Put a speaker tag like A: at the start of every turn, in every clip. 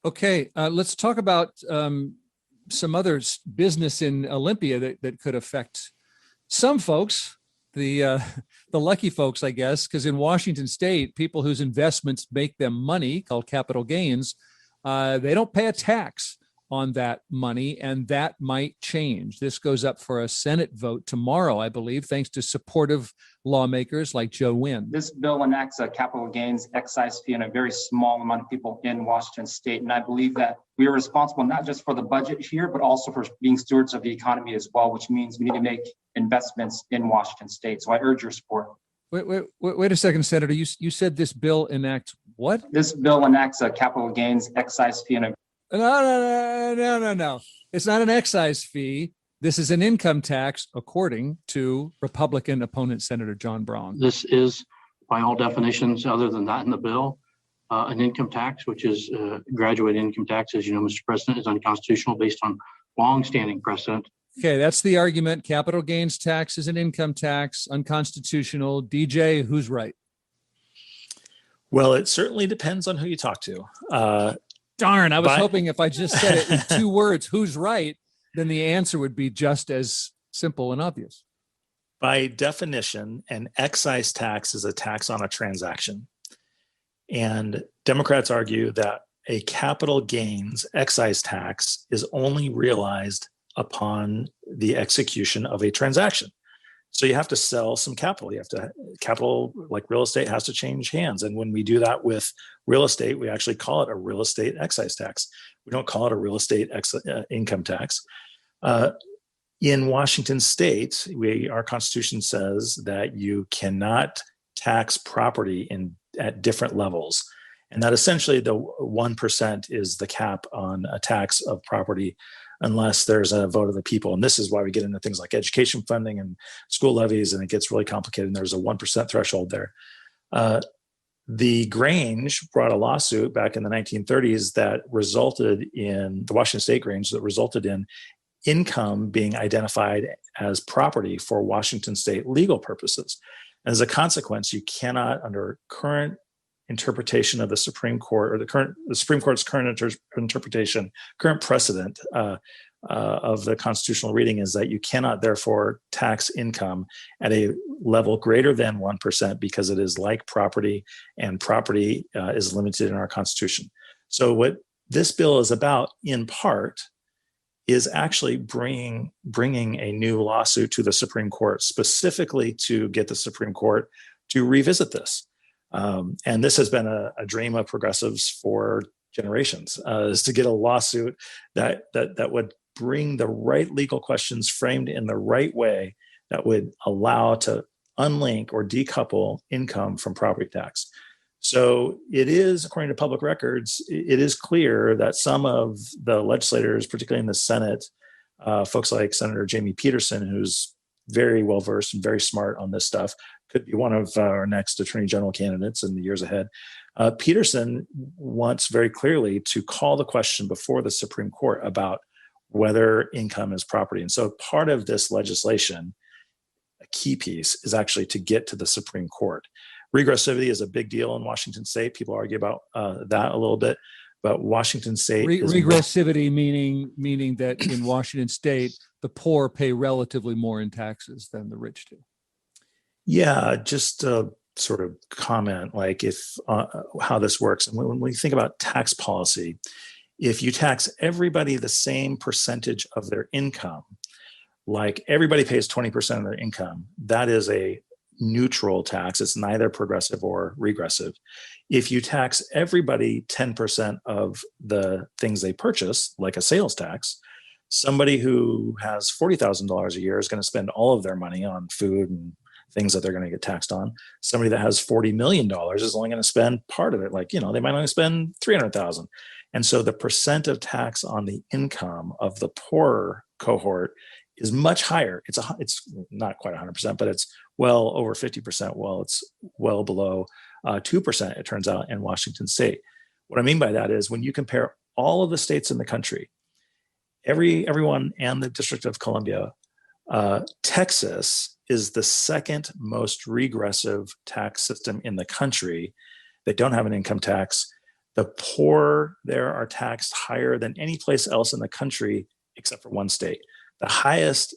A: Okay, let's talk about some other business in Olympia that could affect some folks, the the lucky folks, I guess, because in Washington State, people whose investments make them money, called capital gains, they don't pay a tax on that money, and that might change. This goes up for a Senate vote tomorrow, I believe, thanks to supportive lawmakers like Joe Nguyen.
B: This bill enacts a capital gains excise fee on a very small amount of people in Washington State. And I believe that we are responsible not just for the budget here, but also for being stewards of the economy as well, which means we need to make investments in Washington State. So I urge your support.
A: Wait a second, Senator. You said this bill enacts what?
B: This bill enacts a capital gains excise fee on a
A: No. It's not an excise fee. This is an income tax, according to Republican opponent Senator John Braun.
C: This is, by all definitions, other than that in the bill, an income tax, which is graduated income tax, as you know, Mr. President, is unconstitutional based on longstanding precedent.
A: Okay, that's the argument. Capital gains tax is an income tax, unconstitutional. DJ, who's right?
D: Well, it certainly depends on who you talk to.
A: Darn, I was hoping if I just said it in 2 words, who's right, then the answer would be just as simple and obvious.
D: By definition, an excise tax is a tax on a transaction. And Democrats argue that a capital gains excise tax is only realized upon the execution of a transaction. So you have to sell some capital. Capital, like real estate, has to change hands. And when we do that with real estate, we actually call it a real estate excise tax. We don't call it a real estate income tax. In Washington State, our Constitution says that you cannot tax property at different levels. And that essentially the 1% is the cap on a tax of property unless there's a vote of the people. And this is why we get into things like education funding and school levies, and it gets really complicated. And there's a 1% threshold there. The Grange brought a lawsuit back in the 1930s that resulted in the Washington State Grange that resulted in income being identified as property for Washington State legal purposes. And as a consequence, you cannot, under current interpretation of the Supreme Court, or the Supreme Court's current interpretation, current precedent of the constitutional reading is that you cannot therefore tax income at a level greater than 1% because it is like property, and property is limited in our Constitution. So what this bill is about, in part, is actually bringing a new lawsuit to the Supreme Court, specifically to get the Supreme Court to revisit this. And this has been a dream of progressives for generations, is to get a lawsuit that would bring the right legal questions framed in the right way that would allow to unlink or decouple income from property tax. So it is, according to public records, it is clear that some of the legislators, particularly in the Senate, folks like Senator Jamie Peterson, who's very well versed and very smart on this stuff, could be one of our next attorney general candidates in the years ahead. Peterson wants very clearly to call the question before the Supreme Court about whether income is property. And so part of this legislation, a key piece, is actually to get to the Supreme Court. Regressivity is a big deal in Washington State. People argue about that a little bit, but Washington State
A: regressivity meaning that in Washington State, the poor pay relatively more in taxes than the rich do.
D: Yeah, just a sort of comment, like if how this works. And when we think about tax policy, if you tax everybody the same percentage of their income, like everybody pays 20% of their income, that is a neutral tax. It's neither progressive or regressive. If you tax everybody 10% of the things they purchase, like a sales tax, somebody who has $40,000 a year is going to spend all of their money on food and things that they're going to get taxed on. Somebody that has $40 million is only going to spend part of it. Like, they might only spend $300,000. And so the percent of tax on the income of the poorer cohort is much higher. It's not quite 100%, but it's well over 50%. Well, it's well below 2%, it turns out, in Washington State. What I mean by that is when you compare all of the states in the country, everyone and the District of Columbia, Texas is the second most regressive tax system in the country. They don't have an income tax. The poor there are taxed higher than any place else in the country except for one state. The highest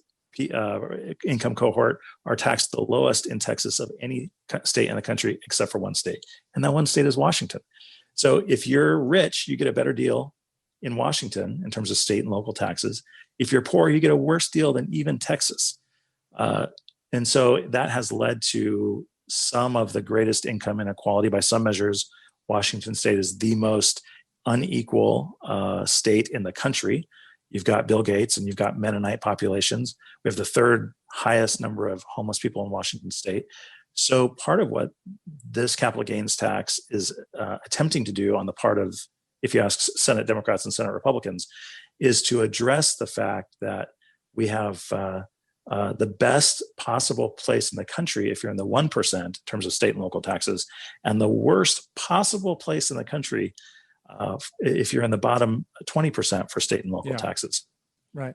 D: income cohort are taxed the lowest in Texas of any state in the country except for one state. And that one state is Washington. So if you're rich, you get a better deal in Washington in terms of state and local taxes. If you're poor, you get a worse deal than even Texas. And so that has led to some of the greatest income inequality. By some measures, Washington state is the most unequal state in the country. You've got Bill Gates and you've got Mennonite populations. We have the third highest number of homeless people in Washington state. So part of what this capital gains tax is attempting to do on the part of, if you ask Senate Democrats and Senate Republicans, is to address the fact that we have the best possible place in the country if you're in the 1% in terms of state and local taxes, and the worst possible place in the country if you're in the bottom 20% for state and local taxes.
A: Right.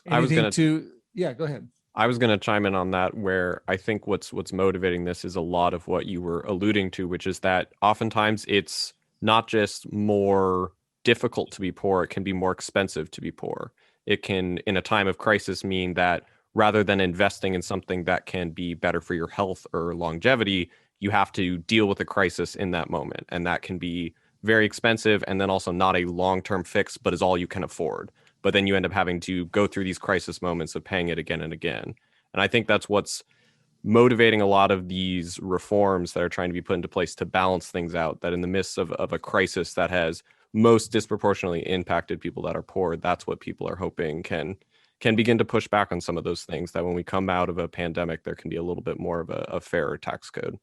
E: I was going
A: to, yeah, go ahead.
E: I was going to chime in on that, where I think what's motivating this is a lot of what you were alluding to, which is that oftentimes it's not just more difficult to be poor, it can be more expensive to be poor. It can, in a time of crisis, mean that rather than investing in something that can be better for your health or longevity, you have to deal with a crisis in that moment. And that can be very expensive, and then also not a long-term fix, but is all you can afford. But then you end up having to go through these crisis moments of paying it again and again. And I think that's what's motivating a lot of these reforms that are trying to be put into place to balance things out, that in the midst of a crisis that has most disproportionately impacted people that are poor, that's what people are hoping can begin to push back on some of those things, that when we come out of a pandemic, there can be a little bit more of a fairer tax code.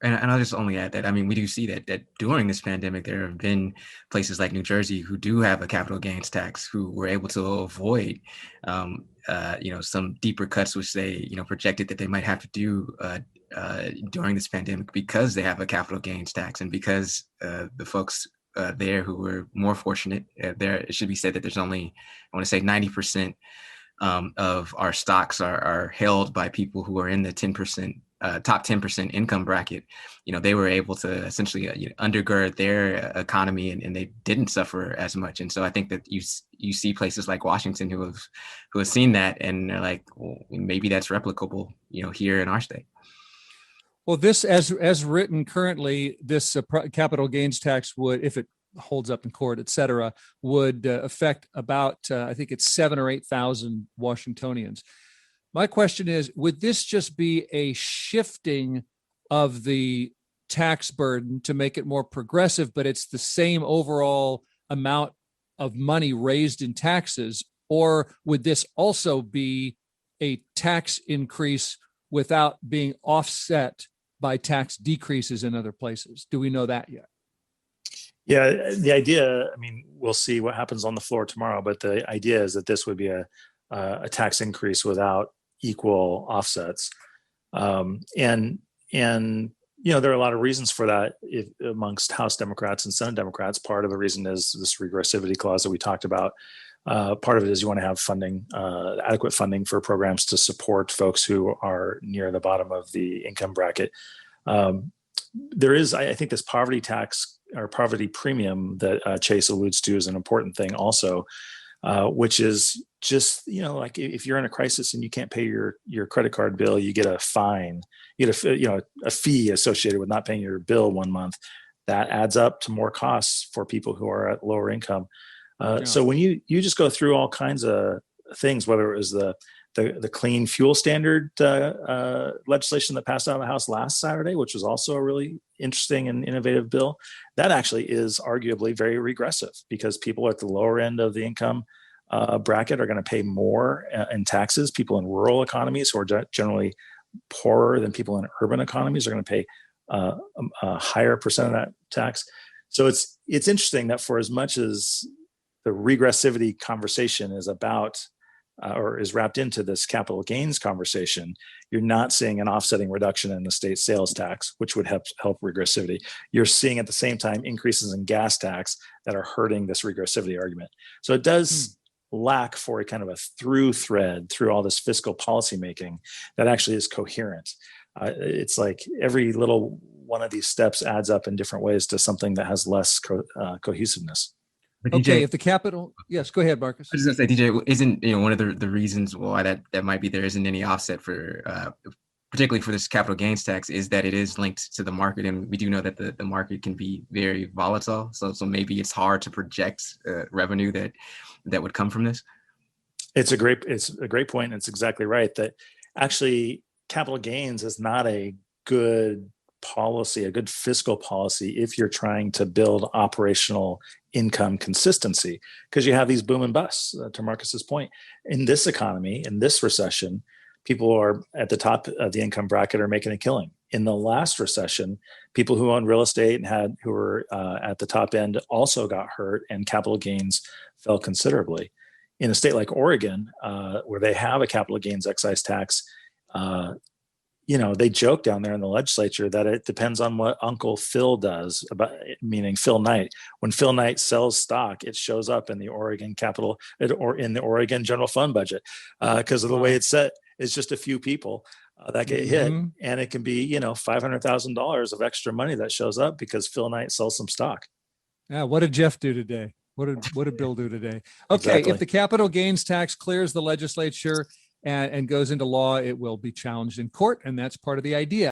F: And I'll just only add that, I mean, we do see that during this pandemic, there have been places like New Jersey who do have a capital gains tax, who were able to avoid, some deeper cuts, which they, projected that they might have to do during this pandemic, because they have a capital gains tax, and because the folks there who were more fortunate, there, it should be said that there's only, I want to say 90% of our stocks are held by people who are in the 10%. Top 10% income bracket. They were able to essentially undergird their economy, and they didn't suffer as much. And so I think that you see places like Washington who have seen that, and they're like, well, maybe that's replicable, here in our state.
A: Well, this, as written currently, this capital gains tax would, if it holds up in court, et cetera, would affect about, I think it's 7,000 or 8,000 Washingtonians. My question is, would this just be a shifting of the tax burden to make it more progressive, but it's the same overall amount of money raised in taxes? Or would this also be a tax increase without being offset by tax decreases in other places? Do we know that yet?
D: Yeah, the idea, I mean, we'll see what happens on the floor tomorrow, but the idea is that this would be a tax increase without equal offsets. And there are a lot of reasons for that amongst House Democrats and Senate Democrats. Part of the reason is this regressivity clause that we talked about. Part of it is you want to have funding, adequate funding for programs to support folks who are near the bottom of the income bracket. There is, I think, this poverty tax or poverty premium that Chase alludes to is an important thing also, which is just, like if you're in a crisis and you can't pay your credit card bill, you get a fine, you get a fee associated with not paying your bill 1 month. That adds up to more costs for people who are at lower income. So when you just go through all kinds of things, whether it was the clean fuel standard legislation that passed out of the House last Saturday, which was also a really interesting and innovative bill, that actually is arguably very regressive, because people at the lower end of the income bracket are going to pay more in taxes. People in rural economies, who are generally poorer than people in urban economies, are going to pay a higher percent of that tax. So it's interesting that for as much as the regressivity conversation is about or is wrapped into this capital gains conversation, you're not seeing an offsetting reduction in the state sales tax, which would help regressivity. You're seeing at the same time increases in gas tax that are hurting this regressivity argument. So it does lack for a kind of a through thread through all this fiscal policy making that actually is coherent. It's like every little one of these steps adds up in different ways to something that has less cohesiveness.
F: But
A: Okay,
F: DJ,
A: if the capital, yes, go ahead, Marcus.
F: I was just gonna say, DJ, isn't one of the reasons why that might be there isn't any offset for particularly for this capital gains tax is that it is linked to the market, and we do know that the market can be very volatile. So maybe it's hard to project revenue that would come from this.
D: It's a great point. And it's exactly right that actually capital gains is not a good policy, a good fiscal policy if you're trying to build operational income consistency, because you have these boom and busts, to Marcus's point. In this economy, in this recession, people who are at the top of the income bracket are making a killing. In the last recession, people who own real estate and who were at the top end also got hurt, and capital gains fell considerably. In a state like Oregon, where they have a capital gains excise tax, they joke down there in the legislature that it depends on what Uncle Phil does, meaning Phil Knight. When Phil Knight sells stock, it shows up in the Oregon capital or in the Oregon general fund budget because of the way it's set. It's just a few people that get hit, and it can be $500,000 of extra money that shows up because Phil Knight sells some stock.
A: Yeah, what did Jeff do today? What did Bill do today? Okay,
D: Exactly.
A: if the capital gains tax clears the legislature and goes into law, it will be challenged in court, and that's part of the idea.